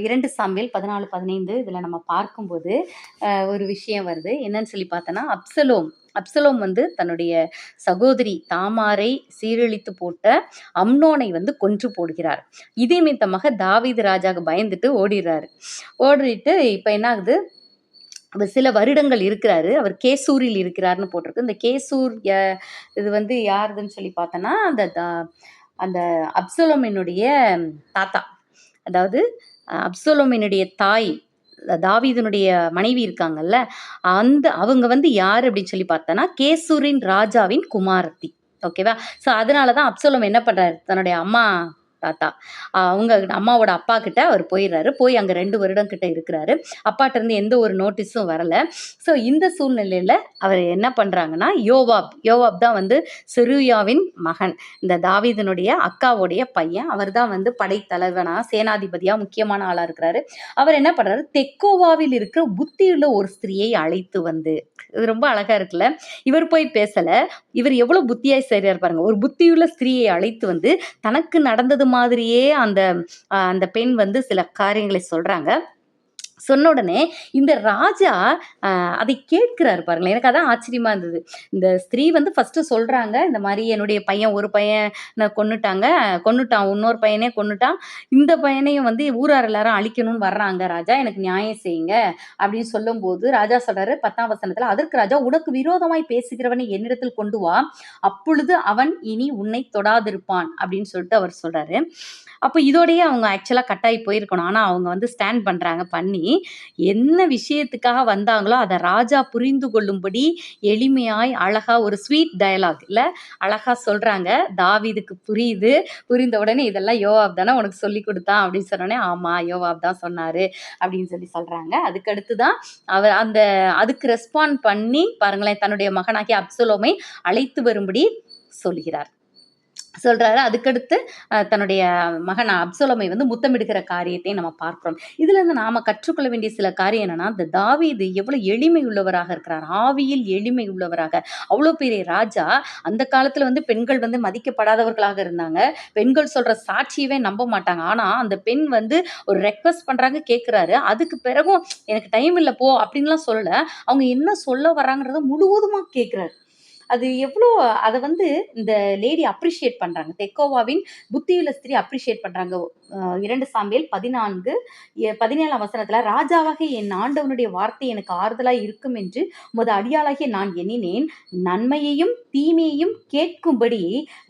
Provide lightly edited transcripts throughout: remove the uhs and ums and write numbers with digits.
2 Samuel 14:15 இதில் நம்ம பார்க்கும்போது ஒரு விஷயம் வருது. என்னன்னு சொல்லி பார்த்தோன்னா, அப்சலோம் வந்து தன்னுடைய சகோதரி தாமாரை சீரழித்து போட்ட அம்னோனை வந்து கொன்று போடுகிறார். இதே நிமித்தமாக தாவீது ராஜாவுக்கு பயந்துட்டு ஓடிடுறாரு. ஓடிட்டு இப்போ என்ன ஆகுது, அவர் சில வருடங்கள் இருக்கிறாரு. அவர் கேசூரில் இருக்கிறார்னு போட்டிருக்கு. இந்த கேசூர் இது வந்து யாருதுன்னு சொல்லி பார்த்தோன்னா, அந்த அப்சலோமினுடைய தாத்தா. அதாவது அப்சலோமினுடைய தாய் தாவீதுனுடைய மனைவி இருக்காங்கல்ல, அவங்க வந்து யார் அப்படின்னு சொல்லி பார்த்தோன்னா, கேசூரின் ராஜாவின் குமாரத்தி. ஓகேவா? ஸோ அதனால தான் அப்சலோம் என்ன பண்ணுறாரு, தன்னுடைய தாத்தா அவங்க அம்மாவோட அப்பா கிட்ட அவர் போயிடுறாரு. போய் அங்கே 2 வருடம் கிட்ட இருக்கிறாரு. அப்பாட்ட இருந்து எந்த ஒரு நோட்டீஸும் வரல. ஸோ இந்த சூழ்நிலையில் அவர் என்ன பண்ணுறாங்கன்னா, யோவாப் தான் வந்து செருயாவின் மகன், இந்த தாவீதினுடைய அக்காவுடைய பையன். அவர் தான் வந்து படைத்தலைவனா சேனாதிபதியா முக்கியமான ஆளா இருக்கிறாரு. அவர் என்ன பண்றாரு, தெக்கோவாவில் இருக்கிற புத்தியுள்ள ஒரு ஸ்திரியை அழைத்து வந்து, இது ரொம்ப அழகா இருக்குல்ல, இவர் போய் பேசல, இவர் எவ்வளவு புத்தியாய் செய்றார் பாருங்க. ஒரு புத்தியுள்ள ஸ்திரியை அழைத்து வந்து தனக்கு நடந்தது மாதிரியே அந்த பெண் வந்து சில காரியங்களை சொல்றாங்க. சொன்ன உடனே இந்த ராஜா அதை கேட்கிறாரு பாருங்களேன். எனக்கு அதான் ஆச்சரியமா இருந்தது. இந்த ஸ்திரீ வந்து ஃபர்ஸ்ட் சொல்றாங்க, இந்த மாதிரி என்னுடைய பையன் ஒரு பையனை கொன்னுட்டான், இன்னொரு பையனே கொன்னுட்டான், இந்த பையனையும் வந்து ஊரார் எல்லாரும் அழிக்கணும்னு வர்றாங்க ராஜா, எனக்கு நியாயம் செய்யுங்க அப்படின்னு சொல்லும்போது ராஜா சொல்றாரு 10ஆம் வசனத்துல, அதற்கு ராஜா, உனக்கு விரோதமாய் பேசுகிறவனை என்னிடத்தில் கொண்டு வா, அப்பொழுது அவன் இனி உன்னை தொடாதிருப்பான் அப்படின்னு சொல்லிட்டு அவர் சொல்றாரு. அப்போ இதோடயே அவங்க ஆக்சுவலா கட்டாயி போயிருக்கணும். ஆனா அவங்க வந்து ஸ்டாண்ட் பண்றாங்க. பண்ணி என்ன விஷயத்துக்காக வந்தாங்களோ அதை ராஜா புரிந்து கொள்ளும்படி எளிமையாய் அழகா ஒரு ஸ்வீட் டயலாக் இல்ல அழகா சொல்றாங்க. தாவீதுக்கு புரிந்த உடனே, இதெல்லாம் யோவாப் தானே உனக்கு சொல்லி கொடுத்தான் அப்படின்னு சொன்னோடனே, ஆமா யோவாப் தான் சொன்னாரு அப்படின்னு சொல்றாங்க. அதுக்கடுத்துதான் அவர் அதுக்கு ரெஸ்பாண்ட் பண்ணி பாருங்களேன், தன்னுடைய மகனாகிய அப்சலோமை அழைத்து வரும்படி சொல்றாரு. அதுக்கடுத்து தன்னுடைய மகன் அப்சலோமை வந்து முத்தமிடுகிற காரியத்தை நம்ம பார்க்கிறோம். இதுல இருந்து நாம கற்றுக்கொள்ள வேண்டிய சில காரியம் என்னன்னா, இந்த தாவீது எவ்வளவு எளிமை உள்ளவராக இருக்கிறார், ஆவியில் எளிமை உள்ளவராக. அவ்வளவு பெரிய ராஜா. அந்த காலத்துல வந்து பெண்கள் வந்து மதிக்கப்படாதவர்களாக இருந்தாங்க. பெண்கள் சொல்ற சாட்சியவே நம்ப மாட்டாங்க. ஆனா அந்த பெண் வந்து ஒரு ரெக்வஸ்ட் பண்றாங்க, கேட்கிறாரு. அதுக்கு பிறகும் எனக்கு டைம் இல்லை போ அப்படின்லாம் சொல்லல. அவங்க என்ன சொல்ல வர்றாங்கறத முழுவதுமா கேட்கிறாரு. அது எவ்வளோ, அதை வந்து இந்த லேடி அப்ரிஷியேட் பண்றாங்க. தெக்கோவாவின் புத்தியுள்ள ஸ்திரீ அப்ரிஷியேட் பண்றாங்க. 2 சாமுவேல் 14:17 வசனத்துல, ராஜாவாக என் ஆண்டவனுடைய வார்த்தை எனக்கு ஆறுதலாய் இருக்கும் என்று உமது அடியாளாகிய நான் எண்ணினேன். நன்மையையும் தீமையையும் கேட்கும்படி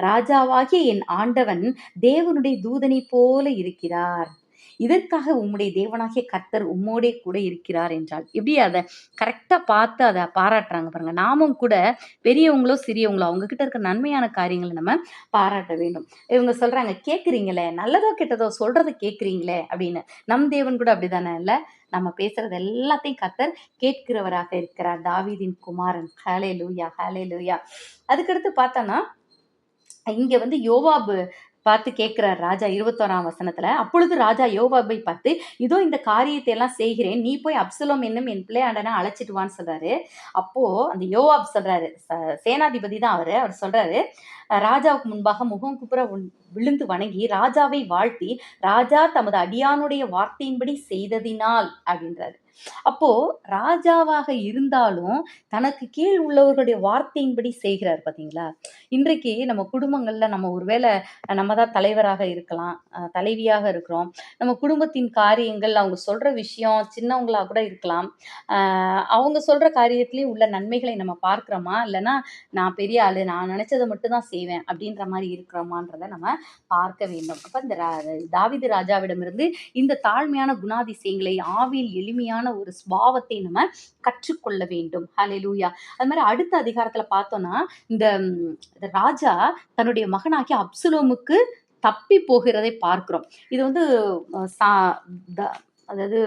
ராஜாவாகிய என் ஆண்டவன் தேவனுடைய தூதனை போல இருக்கிறார். இதற்காக உம்முடைய தேவனாகிய கர்த்தர் உம்மோடே கூட இருக்கிறார் என்றால். எப்படி அதை கரெக்டா பார்த்து அதை பாராட்டுறாங்க பாருங்க. நாமும் கூட பெரியவங்களோ சிறியவங்களோ அவங்க கிட்ட இருக்க நன்மையான காரியங்களை நம்ம பாராட்ட வேண்டும். இவங்க சொல்றாங்க, கேட்குறீங்களே, நல்லதோ கெட்டதோ சொல்றதை கேட்குறீங்களே அப்படின்னு. நம் தேவன் கூட அப்படிதானே இல்ல, நம்ம பேசுறது எல்லாத்தையும் கர்த்தர் கேட்கிறவராக இருக்கிறார். தாவீதின் குமாரன். ஹல்லேலூயா, ஹல்லேலூயா. அதுக்கடுத்து பார்த்தோன்னா, இங்க வந்து யோவாபு பார்த்து கேட்கிறார் ராஜா 21ஆம் வசனத்துல. அப்பொழுது ராஜா யோவாபை பார்த்து, இதோ இந்த காரியத்தை எல்லாம் செய்கிறேன், நீ போய் அப்சலோம் என்னும் என் பிள்ளையாண்டனை அழைச்சிட்டு வான்னு சொல்றாரு. அப்போ அந்த யோவாப் சொல்றாரு, சேனாதிபதி தான் அவர் சொல்றாரு, ராஜாவுக்கு முன்பாக முகம் குப்புற விழுந்து வணங்கி ராஜாவை வாழ்த்தி, ராஜா தமது அடியானுடைய வார்த்தையின்படி செய்ததினால் அப்படின்றாரு. அப்போ ராஜாவாக இருந்தாலும் தனக்கு கீழ் உள்ளவர்களுடைய வார்த்தையின்படி செய்கிறார். பாத்தீங்களா? இன்றைக்கு நம்ம குடும்பங்கள்ல நம்ம ஒருவேளை நம்ம தான் தலைவராக இருக்கலாம், தலைவியாக இருக்கிறோம். நம்ம குடும்பத்தின் காரியங்கள், அவங்க சொல்ற விஷயம் சின்னவங்களா கூட இருக்கலாம். அவங்க சொல்ற காரியத்திலேயே உள்ள நன்மைகளை நம்ம பார்க்கிறோமா, இல்லைன்னா நான் பெரிய ஆளு, நான் நினைச்சதை மட்டும் தான் செய்வேன் அப்படின்ற மாதிரி இருக்கிறோமான்றதை நம்ம பார்க்க வேண்டும். அப்ப இந்த தாவீது ராஜாவிடமிருந்து இந்த தாழ்மையான குணாதிசயங்களை, ஆவியில் எளிமையான ஒரு சுபாவத்தை நம்ம கற்றுக்கொள்ள வேண்டும். ஹல்லேலூயா. அது மாதிரி அடுத்த அதிகாரத்துல பார்த்தோம்னா, இந்த ராஜா தன்னுடைய மகனாகிய அப்சலோமுக்கு தப்பி போகிறதை பார்க்கிறோம். இது வந்து அதாவது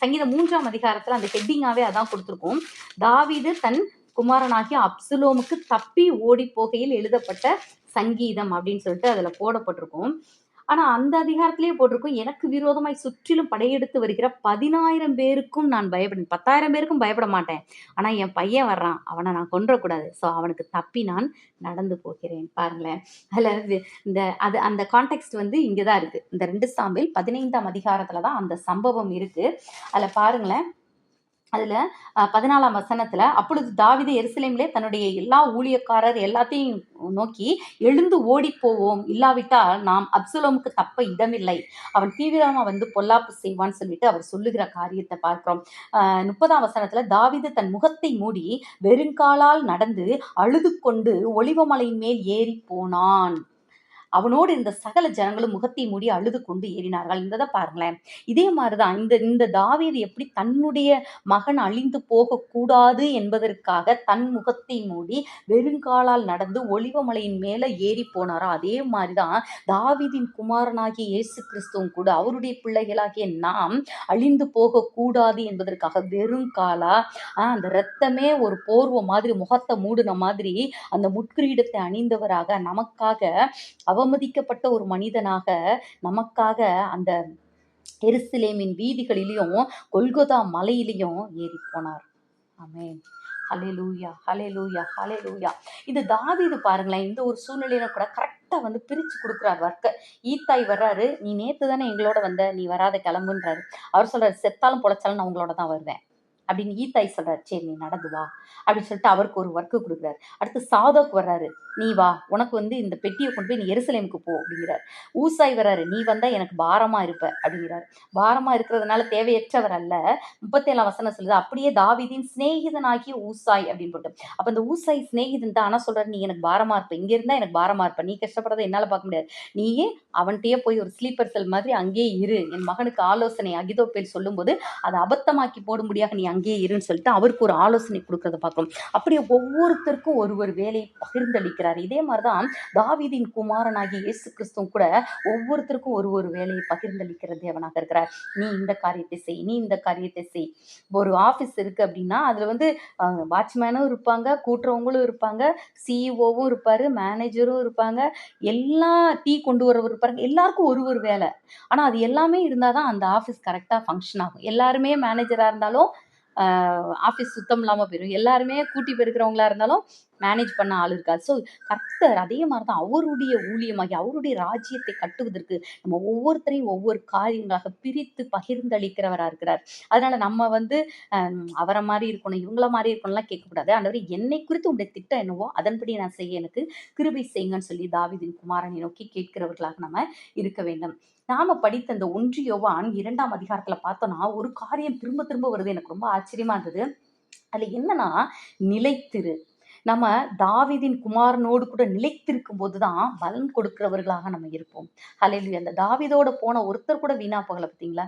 சங்கீதம் 3ஆம் அதிகாரத்துல அந்த ஹெட்டிங்காவே அதான் கொடுத்திருக்கோம். தாவீது தன் குமாரனாகிய அப்சலோமுக்கு தப்பி ஓடி போகையில் எழுதப்பட்ட சங்கீதம் அப்படின்னு சொல்லிட்டு அதுல போடப்பட்டிருக்கும். ஆனா அந்த அதிகாரத்திலேயே போட்டிருக்கும், எனக்கு விரோதமாய் சுற்றிலும் படையெடுத்து வருகிற 10,000 பேருக்கும் நான் பயப்படேன். 10,000 பேருக்கும் பயப்பட மாட்டேன். ஆனா என் பையன் வர்றான். அவன நான் கொன்றக்கூடாது. ஸோ அவனுக்கு தப்பி நான் நடந்து போகிறேன். பாருங்களேன். அதுல இந்த அந்த கான்டெக்ஸ்ட் வந்து இங்க தான் இருக்கு. இந்த 2 சாமுவேல் 15ஆம் அதிகாரத்துல தான் அந்த சம்பவம் இருக்கு. அதுல பாருங்களேன். அதுல 14ஆம் வசனத்துல, அப்பொழுது தாவீது எருசலேமிலே தன்னுடைய எல்லா ஊழியக்காரர் எல்லாத்தையும் நோக்கி, எழுந்து ஓடிப் போவோம், இல்லாவிட்டால் நாம் அப்சலோமுக்கு தப்ப இடமில்லை, அவன் தீவிரமா வந்து பொல்லாப்பு செய்வான்னு சொல்லிட்டு அவர் சொல்லுகிற காரியத்தை பார்க்கிறோம். 30ஆம் வசனத்துல, தாவீது தன் முகத்தை மூடி வெறுங்காலால் நடந்து அழுது கொண்டு ஒலிவமலையின் மேல் ஏறி போனான். அவனோடு இருந்த சகல ஜனங்களும் முகத்தை மூடி அழுது கொண்டு ஏறினார்கள். இந்த பாருங்களேன். இதே மாதிரிதான் இந்த இந்த தாவீது எப்படி தன்னுடைய மகன் அழிந்து போகக்கூடாது என்பதற்காக தன் முகத்தை மூடி வெறுங்காலால் நடந்து ஒலிவமலையின் மேல ஏறி போனாரோ, அதே மாதிரிதான் தாவீதின் குமாரனாகிய இயேசு கிறிஸ்துவும் கூட அவருடைய பிள்ளைகளாகிய நாம் அழிந்து போகக்கூடாது என்பதற்காக வெறுங்காலா அந்த இரத்தமே ஒரு போர்வை மாதிரி முகத்தை மூடின மாதிரி அந்த முட்கிரீடத்தை அணிந்தவராக நமக்காக அவமதிக்கப்பட்ட ஒரு மனிதனாக நமக்காக அந்த எருசலேமின் வீதிகளிலும் கொல்கொதா மலையிலையும் ஏறி போனார். ஆமென். ஹல்லேலூயா, ஹல்லேலூயா, ஹல்லேலூயா. இந்த தாவீது பாருங்களேன், இந்த ஒரு சூழ்நிலையில கூட கரெக்டா வந்து பிரிச்சு கொடுக்குறார் வர்க்க. ஈத்தாய் வர்றாரு, நீ நேத்து தானே எங்களோட வந்த, நீ வராத கிளம்புன்றாரு. அவர் சொல்றாரு, செத்தாலும் பொழைச்சாலும் நான் உங்களோட தான் வருவேன் அப்படின்னு. ஈத்தாய் சொல்றாரு, சரி நீ நடந்து வா அப்படின்னு சொல்லிட்டு அவருக்கு ஒரு ஒர்க்கு கொடுக்குறாரு. அடுத்து சாதோக் வர்றாரு, நீ வா, உனக்கு வந்து இந்த பெட்டியை கொண்டு போய் நீ எருசலேமுக்கு போ அப்படிங்கிறார். ஊசாய் வர்றாரு, நீ வந்தா எனக்கு பாரமா இருப்ப அப்படிங்கிறார். பாரமா இருக்கிறதுனால தேவையற்றவர் அல்ல. 37ஆம் வசனம் சொல்லுது, அப்படியே தாவீதின் சிநேகிதனாகிய ஊசாய் அப்படின்னு போட்டு. அப்ப இந்த ஊசாய் சிநேகிதன் தான். ஆனா சொல்றாரு, நீ எனக்கு பாரமா இருப்ப, இங்க இருந்தா எனக்கு பாரமா இருப்ப, நீ கஷ்டப்படுறதை என்னால பார்க்க முடியாது, நீயே அவன்கிட்டயே போய் ஒரு ஸ்லீப்பர் செல் மாதிரி அங்கேயே இரு, என் மகனுக்கு ஆலோசனை அகிதோப்பேல் சொல்லும் போது அதை அபத்தமாக்கி போடும்படியாக நீ அங்கேயே இருன்னு சொல்லிட்டு அவருக்கு ஒரு ஆலோசனை கொடுக்கறத பார்க்கிறோம். அப்படியே ஒவ்வொருத்தருக்கும் ஒரு வேலையை பகிர்ந்தளிக்கிறார். இதே மாதிரிதான் தாவீதின் குமாரனாகிய இயேசு கிறிஸ்துவும் கூட ஒவ்வொருத்தருக்கும் ஒரு வேலையை பகிர்ந்தளிக்கிற தேவனாக இருக்கிறார். நீ இந்த காரியத்தை செய், நீ இந்த காரியத்தை செய். ஒரு ஆபீஸ் இருக்கு அப்படின்னா அதுல வந்து வாட்ச்மேனும் இருப்பாங்க, கூட்டுறவங்களும் இருப்பாங்க, சிஇஓவும் இருப்பாரு, மேனேஜரும் இருப்பாங்க, எல்லா டீ கொண்டு வரவர் இருப்பாங்க, எல்லாருக்கும் ஒரு வேலை. ஆனா அது எல்லாமே இருந்தாதான் அந்த ஆபீஸ் கரெக்டா ஃபங்க்ஷன் ஆகும். எல்லாருமே மேனேஜரா இருந்தாலும் ஆஃபீஸ் சுத்தம் இல்லாமல் போயிடும். எல்லாருமே கூட்டி பெருக்கிறவங்களா இருந்தாலும் மேனேஜ் பண்ண ஆள் இருக்காது. ஸோ கர்த்தர் அதே மாதிரி தான் அவருடைய ஊழியமாகி அவருடைய ராஜ்யத்தை கட்டுவதற்கு நம்ம ஒவ்வொருத்தரையும் ஒவ்வொரு காரியங்களாக பிரித்து பகிர்ந்தளிக்கிறவராக இருக்கிறார். அதனால நம்ம வந்து அவரை மாதிரி இருக்கணும், இவங்கள மாதிரி இருக்கணும்லாம் கேட்கக்கூடாது. ஆண்டவரே, என்னை குறித்து உங்களுடைய திட்டம் என்னவோ அதன்படி நான் செய்ய எனக்கு கிருபை செய்யுங்கன்னு சொல்லி தாவீதின் குமாரனை நோக்கி கேட்கிறவர்களாக நம்ம இருக்க வேண்டும். நாம படித்த இந்த 1 யோவான் 2ஆம் அதிகாரத்துல பார்த்தோம்னா ஒரு காரியம் திரும்ப திரும்ப வருது. எனக்கு ரொம்ப ஆச்சரியமா இருந்தது. அதுல என்னன்னா, நிலைத்திரு. நம்ம தாவீதின் குமாரனோடு கூட நிலைத்திருக்கும் போதுதான் பலன் கொடுக்கிறவர்களாக நம்ம இருப்போம். ஹல்லேலூயா. அந்த தாவீதோட போன ஒருத்தர் கூட வீணா போகல, பார்த்தீங்களா?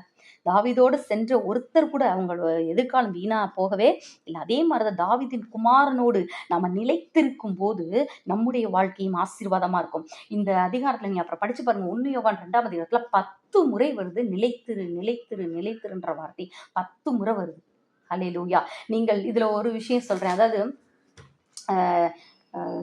தாவீதோடு சென்ற ஒருத்தர் கூட அவங்களோட எதிர்காலம் வீணா போகவே இல்லை. அதே மாதிரிதான் தாவீதின் குமாரனோடு நம்ம நிலைத்திருக்கும் போது நம்முடைய வாழ்க்கையும் ஆசீர்வாதமா இருக்கும். இந்த அதிகாரத்துல நீங்க அப்புறம் படிச்சு பாருங்க. 1 யோவான் 2ஆம் அதிகாரத்துல 10 முறை வருது நிலைத்திரு, நிலைத்திரு, நிலைத்திருன்ற வார்த்தை 10 முறை வருது. ஹல்லேலூயா. நீங்கள் இதுல ஒரு விஷயம் சொல்றேன். அதாவது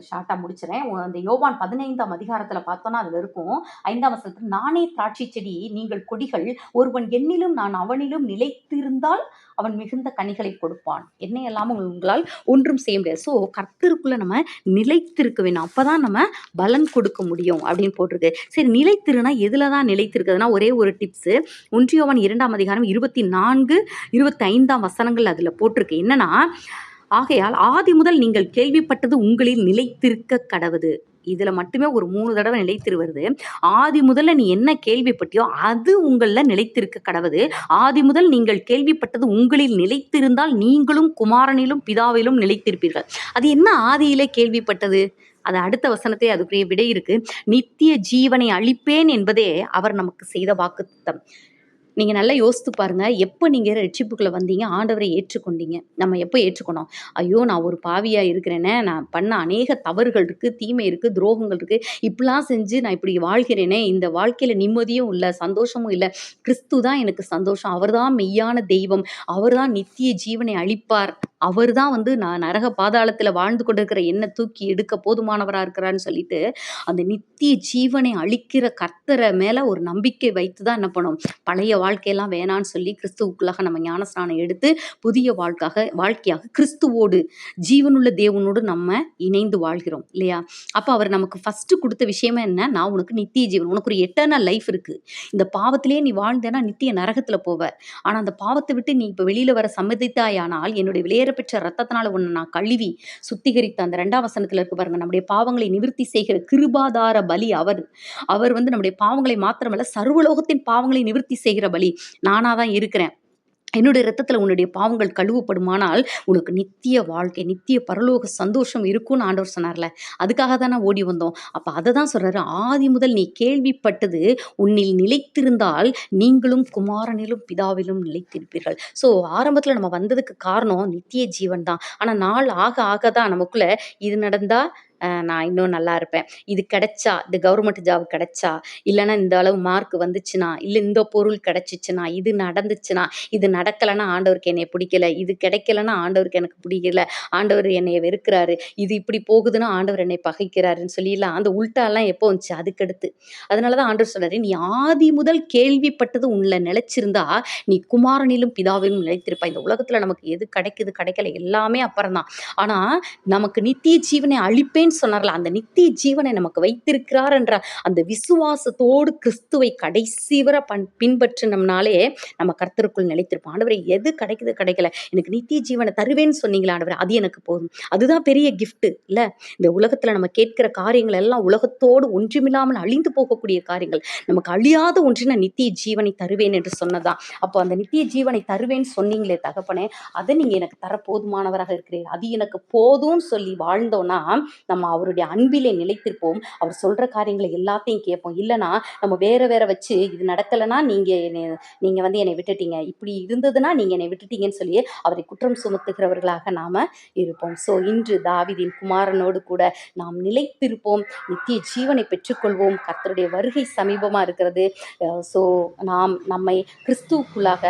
ஷார்ட்டா முடிச்சுறேன். அந்த யோவான் 15ஆம் அதிகாரத்துல பார்த்தோம்னா அதுல இருக்கும் 5ஆம் வசனத்துல, நானே திராட்சை செடி, நீங்கள் கொடிகள், ஒருவன் என்னிலும் நான் அவனிலும் நிலைத்திருந்தால் அவன் மிகுந்த கனிகளை கொடுப்பான், என்னை இல்லாம உங்களால் ஒன்றும் செய்ய முடியாது. ஸோ கர்த்தருக்குள்ள நம்ம நிலைத்திருக்க வேணும், அப்பதான் நம்ம பலன் கொடுக்க முடியும் அப்படின்னு போட்டிருக்கு. சரி, நிலைத்திருனா எதுலதான் நிலைத்திருக்குதுன்னா ஒரே ஒரு டிப்ஸ். 1 யோவான் 2ஆம் அதிகாரம் 24, 25ஆம் வசனங்கள் அதுல போட்டிருக்கு. என்னன்னா, ஆகையால் ஆதி முதல் நீங்கள் கேள்விப்பட்டது உங்களில் நிலைத்திருக்க கடவுது. இதுல மட்டுமே ஒரு 3 தடவை நிலைத்திரு வருது. ஆதி முதல்ல நீ என்ன கேள்விப்பட்டியோ அது உங்கள நிலைத்திருக்க கடவுது. ஆதி முதல் நீங்கள் கேள்விப்பட்டது உங்களில் நிலைத்திருந்தால் நீங்களும் குமாரனிலும் பிதாவிலும் நிலைத்திருப்பீர்கள். அது என்ன ஆதியிலே கேள்விப்பட்டது? அது அடுத்த வசனத்தை அதுக்குரிய விடை இருக்கு. நித்திய ஜீவனை அளிப்பேன் என்பதே அவர் நமக்கு செய்த வாக்குத்தத்தம். நீங்க நல்லா யோசித்து பாருங்க. எப்ப நீங்க ரட்சிப்புக்குள்ள வந்தீங்க? ஆண்டவரை ஏற்றுக்கொண்டீங்க. நம்ம எப்ப ஏற்றுக்கொண்டோம்? ஐயோ! நான் ஒரு பாவியா இருக்கிறேனே! நான் பண்ண அநேக தவறுகள் இருக்கு, தீமை இருக்கு, துரோகங்கள் இருக்கு. இப்படிலாம் செஞ்சு நான் இப்படி வாழ்கிறேனே! இந்த வாழ்க்கையில நிம்மதியும் இல்ல, சந்தோஷமும் இல்ல. கிறிஸ்து தான் எனக்கு சந்தோஷம். அவர் தான் மெய்யான தெய்வம். அவர் தான் நித்திய ஜீவனை அளிப்பார். அவர் தான் வந்து நான் நரக பாதாளத்தில வாழ்ந்து கொண்டிருக்கிற என்ன தூக்கி எடுக்க போதுமானவரா இருக்கிறார்ன்னு சொல்லிட்டு, அந்த நித்திய ஜீவனை அளிக்கிற கர்த்தர மேல ஒரு நம்பிக்கை வைத்து தான் என்ன பண்ணணும்? பழைய வாழ்க்கையெல்லாம் வேணான்னு சொல்லி கிறிஸ்துவுக்குள்ளாக நம்ம ஞானஸ்நானம் எடுத்து புதிய வாழ்க்கையாக கிறிஸ்துவோடு ஜீவனுள்ள தேவனோடு நம்ம இணைந்து வாழ்கிறோம் இல்லையா? அப்ப அவர் நமக்கு ஃபர்ஸ்ட் குடுத்த விஷயமே என்ன? நான் உனக்கு நித்திய ஜீவன். உனக்கு ஒரு எட்டர்னல் லைஃப் இருக்கு. இந்த பாவத்திலேயே நீ வாழ்ந்தேன்னா நித்திய நரகத்துல போவ. ஆனா அந்த பாவத்த விட்டு நீ இப்ப வெளியில வர சம்மதித்தாயானால், என்னுடைய விலையேற பெற்ற ரத்தத்தினால உன்ன நான் கழுவி சுத்திகரித்த அந்த 2ஆம் வசனத்துல இருக்கு பாருங்க. நம்முடைய பாவங்களை நிவிர்த்தி செய்கிற கிருபாதார பலி அவர். அவர் வந்து நம்முடைய பாவங்களை மாத்திரமல்ல, சர்வலோகத்தின் பாவங்களை நிவிர்த்தி செய்கிற பலி. நானா தான் இருக்கிறேன். என்னுடைய இரத்தத்துல உன்னுடைய பாவங்கள் கழுவப்படுமானால், உனக்கு நித்திய வாழ்க்கை, நித்திய பரலோக சந்தோஷம் இருக்கும்னு ஆண்டவர் சொன்னார்ல. அதுக்காக தானே ஓடி வந்தோம். அப்ப அததான் சொல்றாரு. ஆதி முதல் நீ கேள்விப்பட்டது உன்னில் நிலைத்திருந்தால், நீங்களும் குமாரனிலும் பிதாவிலும் நிலைத்திருப்பீர்கள். ஆரம்பத்துல நம்ம வந்ததுக்கு காரணம் நித்திய ஜீவன் தான். ஆனா நாள் ஆக ஆக தான் நமக்குள்ள இது நடந்தா நான் இன்னும் நல்லா இருப்பேன். இது கிடைச்சா, இந்த கவர்மெண்ட் ஜாப் கிடைச்சா, இல்லன்னா இந்த அளவு மார்க் வந்துச்சுன்னா, இல்ல இந்த பொருள் கிடைச்சுச்சுன்னா, இது நடந்துச்சுன்னா, இது நடக்கலன்னா ஆண்டவருக்கு என்னைய பிடிக்கல. இது கிடைக்கலன்னா ஆண்டவருக்கு எனக்கு பிடிக்கல. ஆண்டவர் என்னைய வெறுக்கிறாரு. இது இப்படி போகுதுன்னா ஆண்டவர் என்னை பகைக்கிறாருன்னு சொல்லிலாம் அந்த உல்டாலாம் எப்போ வந்துச்சு? அதுக்கடுத்து. அதனால தான் ஆண்டவர் சொல்றாரு, "நீ ஆதி முதல் கேள்விப்பட்டது உன்ல நிலைச்சிருந்தா, நீ குமாரனிலும் பிதாவிலும் நிலைத்திருப்பாய்." இந்த உலகத்துல நமக்கு எது கிடைக்குது, கிடைக்கல எல்லாமே அப்புறம் தான். ஆனா நமக்கு நித்திய ஜீவனை அளிப்பேன்னு சொன்னார்ல, அந்த நித்திய ஜீவனை நமக்கு வைத்திருக்கிறார் என்ற அந்த விசுவாசத்தோடு கிறிஸ்துவை கடைசி வர பின்பற்றினோம்னாலே நம்ம கர்த்தருக்குள் நிலைத்திருப்போம். ஆண்டவரே எது கிடைக்குது கிடைக்கல, எனக்கு நித்திய ஜீவனை தருவேன்னு சொன்னீங்களா ஆண்டவரே, அது எனக்கு போதும். அதுதான் பெரிய கிஃப்ட் இல்ல. இந்த உலகத்துல நம்ம கேட்கிற காரியங்கள் எல்லாம் உலகத்தோடு ஒன்றுமில்லாமல் அழிந்து போகக்கூடிய காரியங்கள். நமக்கு அழியாத ஒன்றின நித்திய ஜீவனை தருவேன் என்று சொன்னதான். அப்போ அந்த நித்திய ஜீவனை தருவேன்னு சொன்னீங்களே தகப்பனே, அதை நீங்க எனக்கு தர போதுமானவராக இருக்கிறீர்கள். அது எனக்கு போதும்னு சொல்லி வாழ்ந்தோம்னா, நம்ம அவருடைய அன்பிலே நிலைத்திருப்போம். அவர் சொல்ற காரியங்களை எல்லாத்தையும் கேட்போம். இல்லன்னா, நம்ம வேற வேற வச்சு இது நடக்கலன்னா நீங்க வந்து என்னை விட்டுட்டீங்க. இப்படி இருந்ததுன்னா நீங்க என்னை விட்டுட்டீங்கன்னு சொல்லி அவரை குற்றம் சுமத்துகிறவர்களாக நாம இருப்போம். இன்று தாவீதின் குமாரனோடு கூட நாம் நிலைத்திருப்போம். நித்திய ஜீவனை பெற்றுக்கொள்வோம். கர்த்தருடைய வருகை சமீபமா இருக்கிறது. நாம் நம்மை கிறிஸ்துவுக்குள்ளாக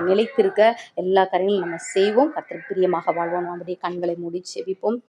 நிலைத்திருக்க எல்லா காரியங்களும் நம்ம செய்வோம். கர்த்தருக்கு பிரியமாக வாழ்வோம். நம்முடைய கண்களை மூடி செபிப்போம்.